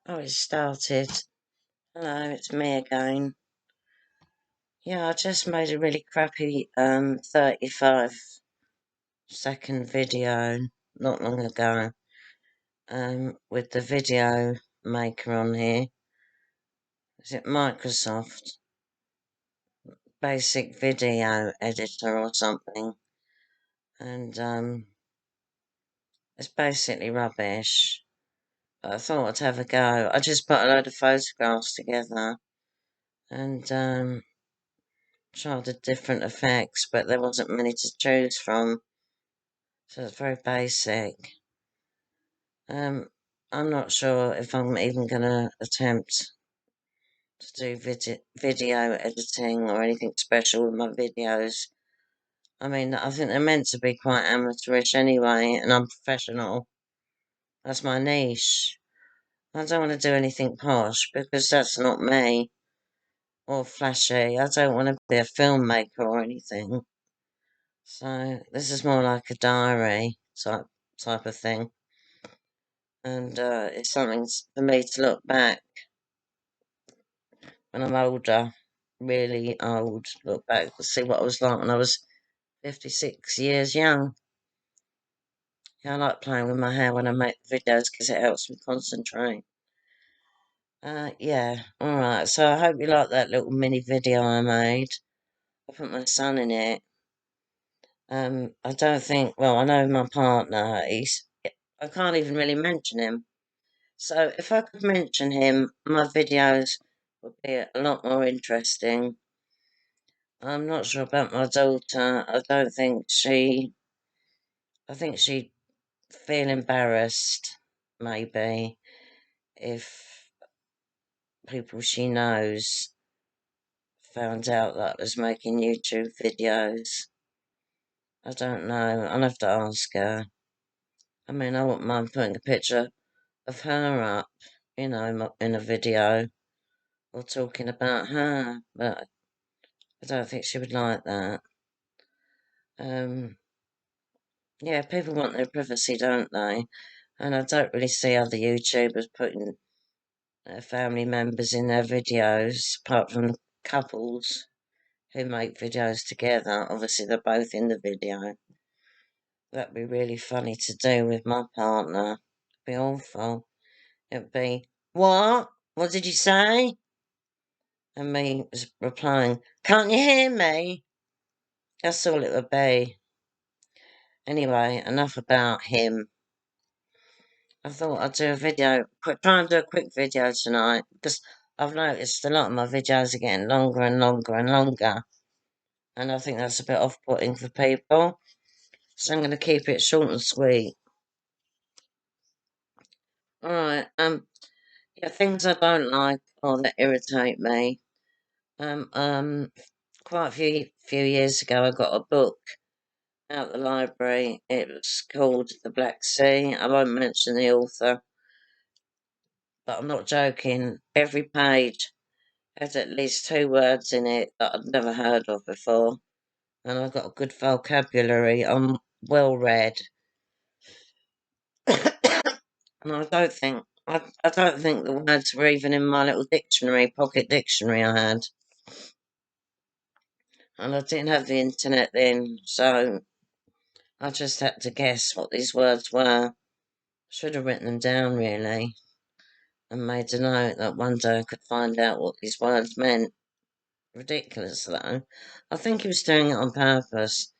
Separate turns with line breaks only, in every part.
Oh, it started. Hello, it's me again. Yeah, I just made a really crappy 35-second video not long ago with the video maker on here. Is it Microsoft? Basic video editor or something. And it's basically rubbish. But I thought I'd have a go. I just put a load of photographs together and tried the different effects, but there wasn't many to choose from, so it's very basic. I'm not sure if I'm even going to attempt to do video editing or anything special with my videos. I mean, I think they're meant to be quite amateurish anyway, and I'm professional. That's my niche. I don't want to do anything posh because that's not me, or flashy. I don't want to be a filmmaker or anything. So this is more like a diary type of thing, and it's something for me to look back when I'm older, really old. Look back to see what I was like when I was 56 years young. Yeah, I like playing with my hair when I make videos because it helps me concentrate. Yeah, alright, so I hope you like that little mini video I made. I put my son in it. I don't think, well, I know my partner, I can't even really mention him. So if I could mention him, my videos would be a lot more interesting. I'm not sure about my daughter. I think she'd feel embarrassed, maybe, if people she knows found out that I was making YouTube videos. I don't know. I'll have to ask her. I mean, I wouldn't mind putting a picture of her up, in a video or talking about her, but I don't think she would like that. Yeah, people want their privacy, don't they? And I don't really see other YouTubers putting their family members in their videos, apart from the couples who make videos together. Obviously, they're both in the video. That'd be really funny to do with my partner. It'd be awful. It'd be, what? What did you say? And me replying, can't you hear me? That's all it would be. Anyway, enough about him. I thought I'd do a video, try and do a quick video tonight, because I've noticed a lot of my videos are getting longer and longer and longer, and I think that's a bit off-putting for people, so I'm going to keep it short and sweet. Alright, yeah, things I don't like or that irritate me. Quite a few years ago, I got a book out the library. It was called The Black Sea. I won't mention the author, but I'm not joking. Every page had at least two words in it that I'd never heard of before, and I've got a good vocabulary. I'm well read, and I don't think the words were even in my little pocket dictionary I had, and I didn't have the internet then, so I just had to guess what these words were. Should have written them down really, and made a note that one day I could find out what these words meant. Ridiculous though. I think he was doing it on purpose.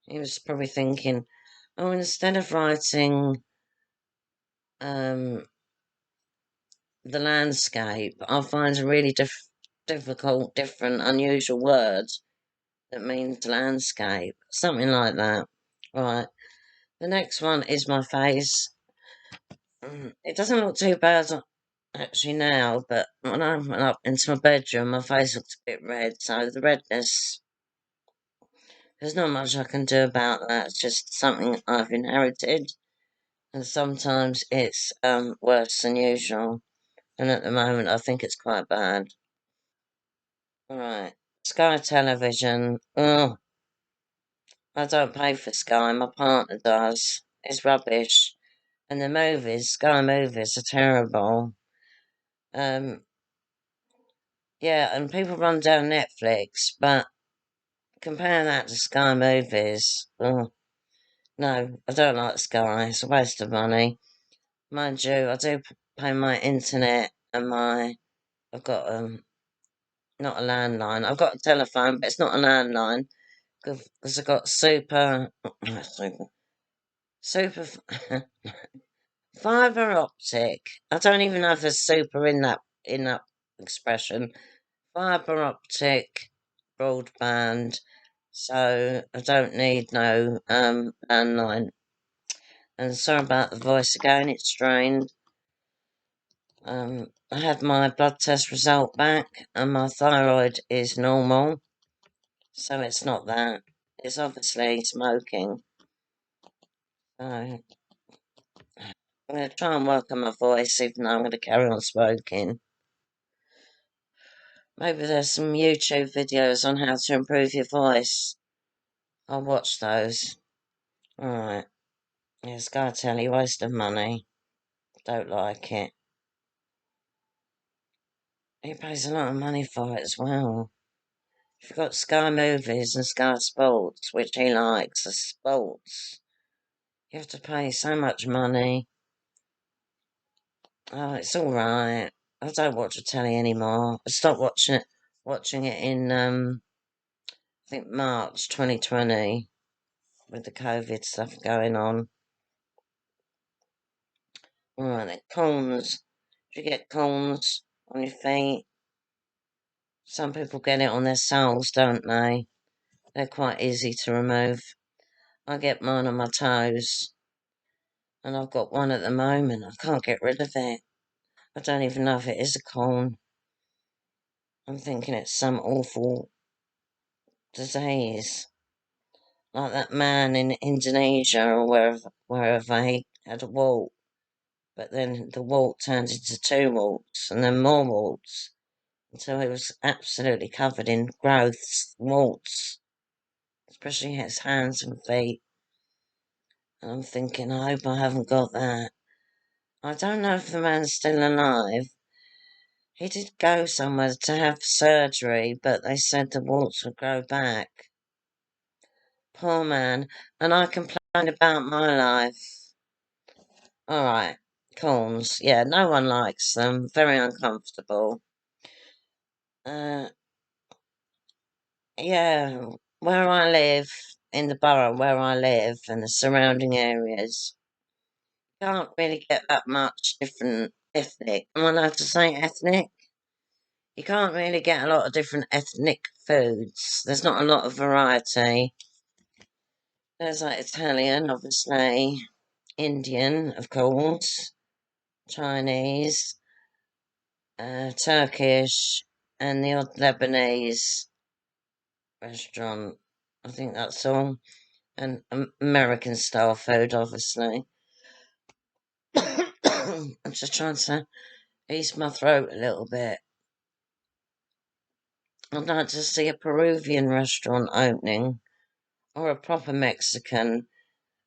He was probably thinking, oh, instead of writing um, the landscape, I'll find a really difficult, different, unusual word that means landscape. Something like that. Right. The next one is my face. It doesn't look too bad actually now, but when I went up into my bedroom, my face looked a bit red. So the redness, there's not much I can do about that. It's just something I've inherited, and sometimes it's worse than usual. And at the moment, I think it's quite bad. Right, Sky Television. Oh, I don't pay for Sky. My partner does. It's rubbish. And the movies, Sky movies, are terrible. Um, yeah, and people run down Netflix, but compare that to Sky Movies. Oh, no, I don't like Sky. It's a waste of money. Mind you, I do pay my internet and I've got not a landline. I've got a telephone, but it's not a landline because I've got super fiber optic. I don't even know if there's super in that expression. Fiber optic broadband. So I don't need no landline. And sorry about the voice again, it's strained. I had my blood test result back, and my thyroid is normal, so it's not that. It's obviously smoking. So I'm going to try and work on my voice, even though I'm going to carry on smoking. Maybe there's some YouTube videos on how to improve your voice. I'll watch those. Alright. Yeah, Sky Telly, waste of money. Don't like it. He pays a lot of money for it as well. If you've got Sky Movies and Sky Sports, which he likes, the sports, you have to pay so much money. Oh, it's alright. I don't watch the telly anymore. I stopped watching it in, I think March 2020, with the COVID stuff going on. Alright then, corns. Do you get corns on your feet? Some people get it on their soles, don't they? They're quite easy to remove. I get mine on my toes, and I've got one at the moment. I can't get rid of it. I don't even know if it is a corn. I'm thinking it's some awful disease. Like that man in Indonesia or wherever he had a wart, but then the wart turned into two warts and then more warts until he was absolutely covered in growths, warts, especially his hands and feet. And I'm thinking, I hope I haven't got that. I don't know if the man's still alive. He did go somewhere to have surgery, but they said the warts would grow back. Poor man. And I complained about my life. Alright, corns. Yeah, no one likes them. Very uncomfortable. Uh, yeah, where I live, in the borough where I live and the surrounding areas, can't really get that much different ethnic. Am I allowed to say ethnic? You can't really get a lot of different ethnic foods. There's not a lot of variety. There's like Italian, obviously, Indian, of course, Chinese, Turkish, and the odd Lebanese restaurant. I think that's all. And American style food, obviously. I'm just trying to ease my throat a little bit. I'd like to see a Peruvian restaurant opening or a proper Mexican,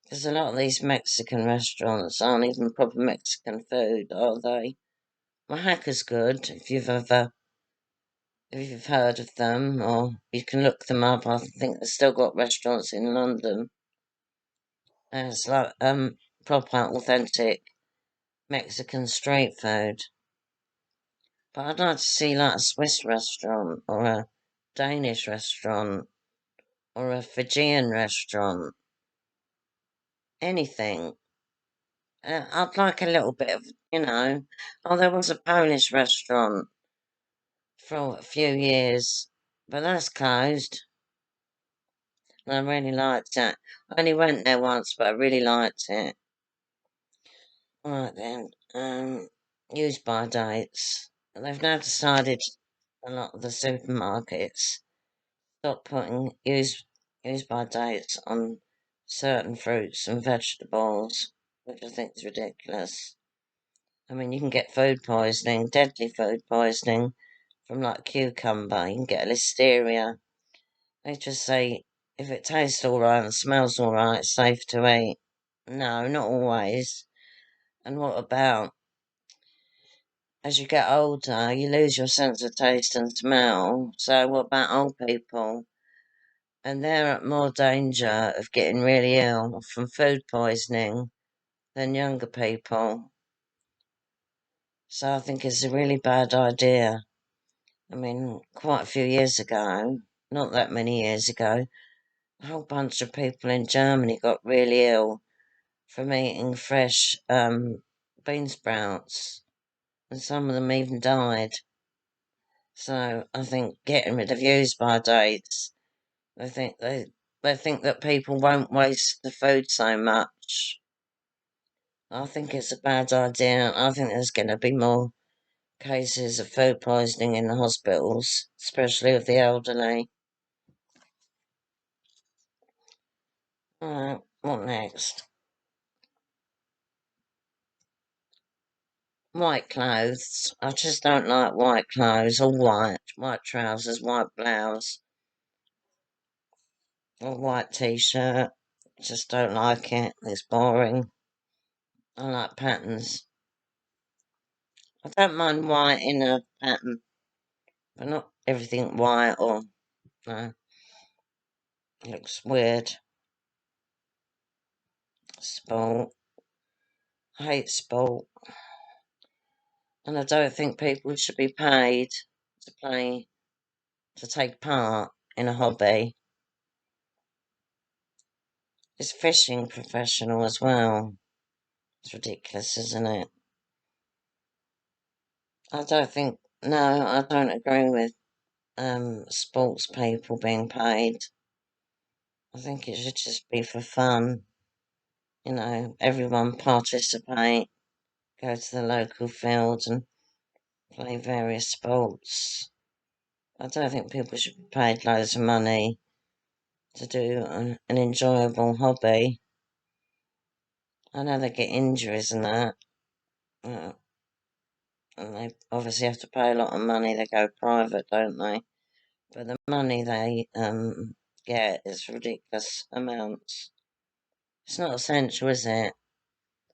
because a lot of these Mexican restaurants aren't even proper Mexican food, are they? Oaxaca's good if you've heard of them, or you can look them up. I think they've still got restaurants in London. And it's like proper authentic Mexican street food. But I'd like to see like a Swiss restaurant or a Danish restaurant or a Fijian restaurant. Anything. I'd like a little bit of. Oh, there was a Polish restaurant for a few years, but that's closed. And I really liked it. I only went there once, but I really liked it. Right then, use by dates. They've now decided a lot of the supermarkets stop putting use by dates on certain fruits and vegetables, which I think is ridiculous. I mean, you can get food poisoning, deadly food poisoning, from like cucumber. You can get listeria. They just say if it tastes alright and smells alright, it's safe to eat. No, not always. And what about as you get older, you lose your sense of taste and smell. So, what about old people? And they're at more danger of getting really ill from food poisoning than younger people. So, I think it's a really bad idea. I mean, quite a few years ago, not that many years ago, a whole bunch of people in Germany got really ill from eating fresh bean sprouts, and some of them even died. So I think getting rid of use-by dates, I think they think that people won't waste the food so much. I think it's a bad idea. I think there's going to be more cases of food poisoning in the hospitals, especially with the elderly. Alright, what next? White clothes. I just don't like white clothes, or white trousers, white blouse, or white t-shirt. Just don't like it. It's boring. I like patterns. I don't mind white in a pattern, but not everything white or no. It looks weird. Sport. I hate sport. And I don't think people should be paid to play, to take part in a hobby. Is fishing professional as well? It's ridiculous, isn't it? I don't think, no, I don't agree with sports people being paid. I think it should just be for fun. You know, everyone participate, go to the local fields and play various sports. I don't think people should be paid loads of money to do an enjoyable hobby. I know they get injuries and that, uh, and they obviously have to pay a lot of money. They go private, don't they? But the money they get is ridiculous amounts. It's not essential, is it?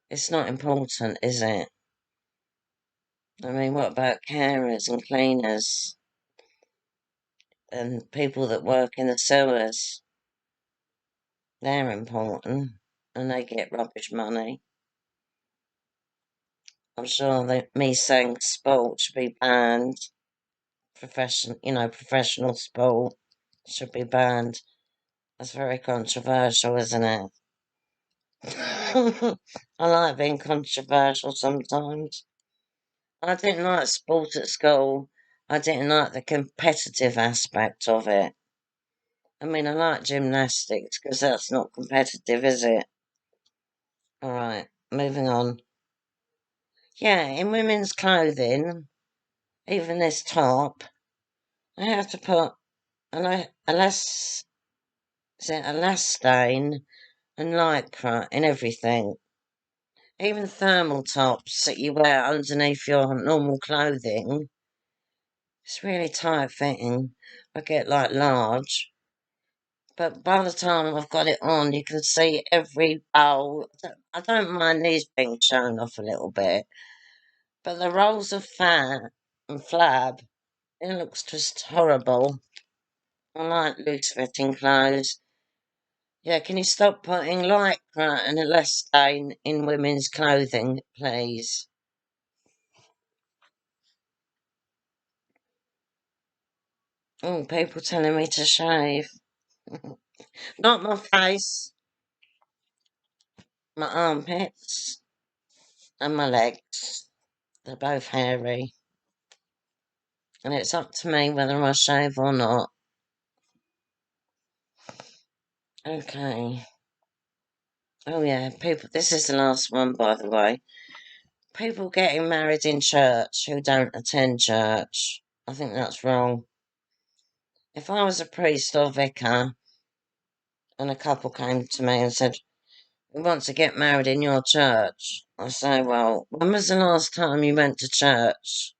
It's not important, is it? I mean, what about carers and cleaners and people that work in the sewers? They're important, and they get rubbish money. I'm sure that me saying sport should be banned. Professional sport should be banned. That's very controversial, isn't it? I like being controversial sometimes. I didn't like sport at school. I didn't like the competitive aspect of it. I mean, I like gymnastics because that's not competitive, is it? Alright, moving on. Yeah, in women's clothing, even this top, I have to put elastane and lycra in everything. Even thermal tops that you wear underneath your normal clothing. It's really tight fitting. I get like large. But by the time I've got it on, you can see every bowl. I don't mind these being shown off a little bit. But the rolls of fat and flab, it looks just horrible. I like loose fitting clothes. Yeah, can you stop putting lycra and elastane in women's clothing, please? Oh, people telling me to shave. Not my face, my armpits, and my legs. They're both hairy. And it's up to me whether I shave or not. Okay. Oh, yeah, people, this is the last one, by the way. People getting married in church who don't attend church. I think that's wrong. If I was a priest or vicar and a couple came to me and said, "We want to get married in your church," I say, "Well, when was the last time you went to church?"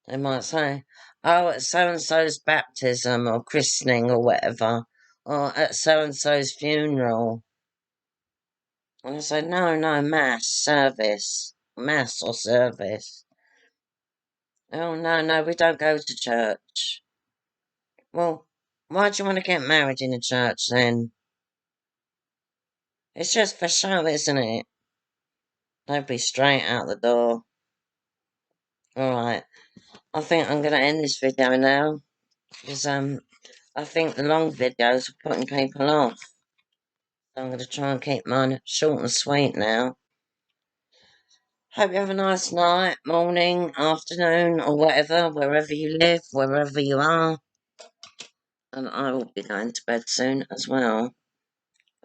They might say, "Oh, at so and so's baptism or christening or whatever, or at so and so's funeral." And I say, "No, no, mass, service, mass or service." Oh, no, no, we don't go to church. Well, why do you want to get married in a church then? It's just for show, isn't it? Don't be straight out the door. Alright, I think I'm going to end this video now. Because, I think the long videos are putting people off. So I'm going to try and keep mine short and sweet now. Hope you have a nice night, morning, afternoon, or whatever, wherever you live, wherever you are. And I will be going to bed soon as well.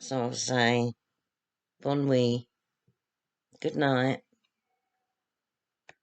So I'll say, bon nuit, good night.